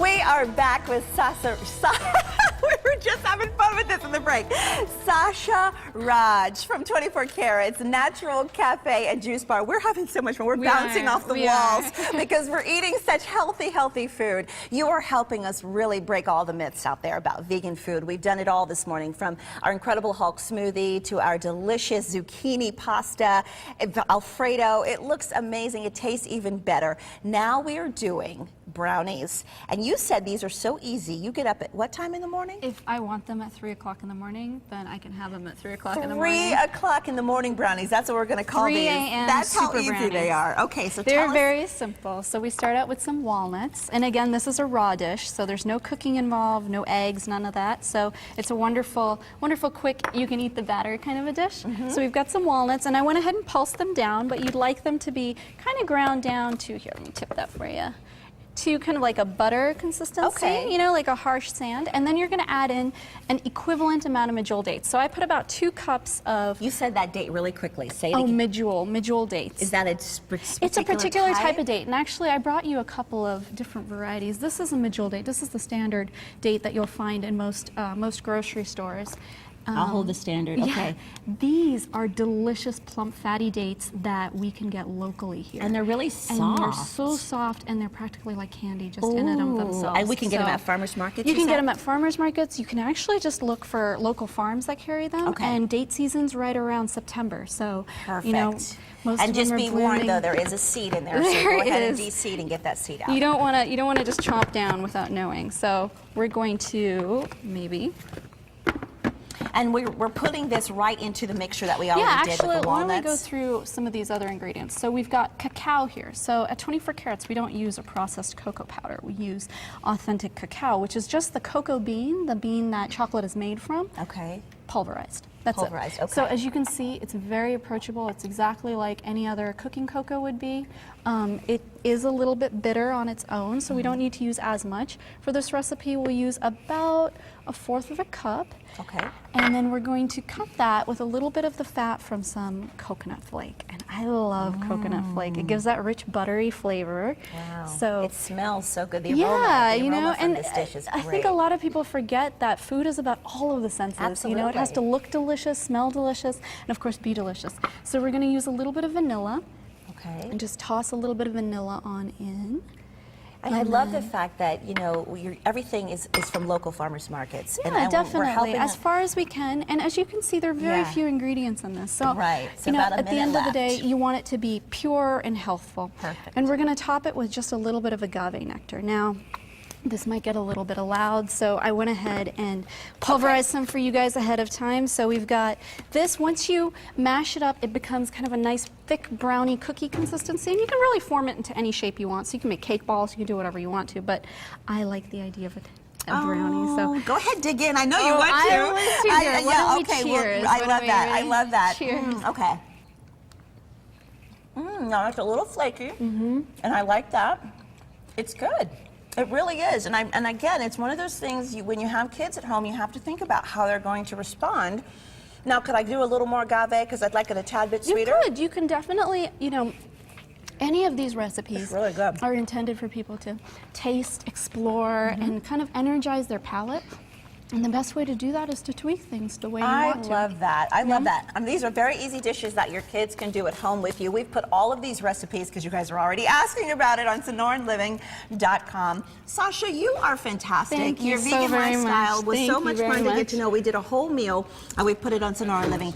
We are back with Sasha. We were just having fun with this in the break. Sasha Raj from 24 Carats, Natural Cafe and Juice Bar. We're having so much fun. We're bouncing off the walls because we're eating such healthy food. You are helping us really break all the myths out there about vegan food. We've done it all this morning, from our incredible Hulk smoothie to our delicious zucchini pasta, Alfredo. It looks amazing. It tastes even better. Now we are doing brownies. And you said these are so easy. You get up at what time in the morning? If I want them at 3 o'clock in the morning, then I can have them at 3 o'clock in the morning. 3 o'clock in the morning brownies. That's what we're going to call 3 these. a.m. That's how easy brownies. they are. Okay, so they're tell us. very simple. So we start out with some walnuts. And again, this is a raw dish, so there's no cooking involved, no eggs, none of that. So it's a wonderful, quick, you can eat the batter kind of a dish. So we've got some walnuts, and I went ahead and pulsed them down, but you'd like them to be kind of ground down to, here, let me tip that for you, to kind of like a butter consistency, you know, like a harsh sand. And then you're going to add in an equivalent amount of medjool dates. So I put about 2 cups of... You said that date really quickly. Say it again. Medjool dates. Is that It's a particular type of date. And actually, I brought you a couple of different varieties. This is a medjool date. This is the standard date that you'll find in most grocery stores. I'll hold the standard, okay. Yeah, these are delicious, plump, fatty dates that we can get locally here. And they're really soft. And they're so soft, and they're practically like candy just in and of themselves. And we can get them at farmers markets, You can get them at farmers markets. You can actually just look for local farms that carry them. Okay. And date season's right around September, so, you know, most and of just them are be warned, blooming. though, there is a seed in there, so There go ahead and is. de-seed and get that seed out. You don't want to just chomp down without knowing. So we're going to maybe... And we're putting this right into the mixture that we already did with the walnuts. Why don't we go through some of these other ingredients? So we've got cacao here. So at 24 Carats, we don't use a processed cocoa powder. We use authentic cacao, which is just the cocoa bean, the bean that chocolate is made from. Okay. Pulverized. That's pulverized, it. okay. So as you can see, it's very approachable. It's exactly like any other cooking cocoa would be. It is a little bit bitter on its own, so we don't need to use as much. For this recipe, we'll use about 1/4 of a cup. Okay. And then we're going to cut that with a little bit of the fat from some coconut flake. And I love coconut flake. It gives that rich, buttery flavor. Wow. So it smells so good. The aroma, aroma from and this dish is great. I think a lot of people forget that food is about all of the senses. Absolutely. You know, it has to look delicious, smell delicious, and of course be delicious. So we're going to use a little bit of vanilla. Okay. And just toss a little bit of vanilla on in. And I love the fact that, you know, everything is from local farmers markets. Yeah, and definitely, as far as we can. And as you can see, there are very few ingredients in this. So, you know, at the end of the day, you want it to be pure and healthful. Perfect. And we're going to top it with just a little bit of agave nectar. Now, this might get a little bit loud, so I went ahead and pulverized some for you guys ahead of time. So we've got this. Once you mash it up, it becomes kind of a nice thick brownie cookie consistency, and you can really form it into any shape you want. So you can make cake balls, you can do whatever you want to, but I like the idea of a brownie. So go ahead, dig in. I know you want to. I want to. Yeah, okay. Cheers? Well, I love that. I love that. Cheers. Okay. Now it's a little flaky, and I like that. It's good. It really is, and again, it's one of those things, when you have kids at home, you have to think about how they're going to respond. Now, could I do a little more agave, because I'd like it a tad bit sweeter? You could. You can definitely, you know, any of these recipes really good. are intended for people to taste, explore, and kind of energize their palate. And the best way to do that is to tweak things the way you want to. I love that. I love that. These are very easy dishes that your kids can do at home with you. We've put all of these recipes, because you guys are already asking about it, on SonoranLiving.com. Sasha, you are fantastic. Thank you Your so vegan very lifestyle much. was Thank so you much very fun to much. get to know. We did a whole meal, and we put it on SonoranLiving.com.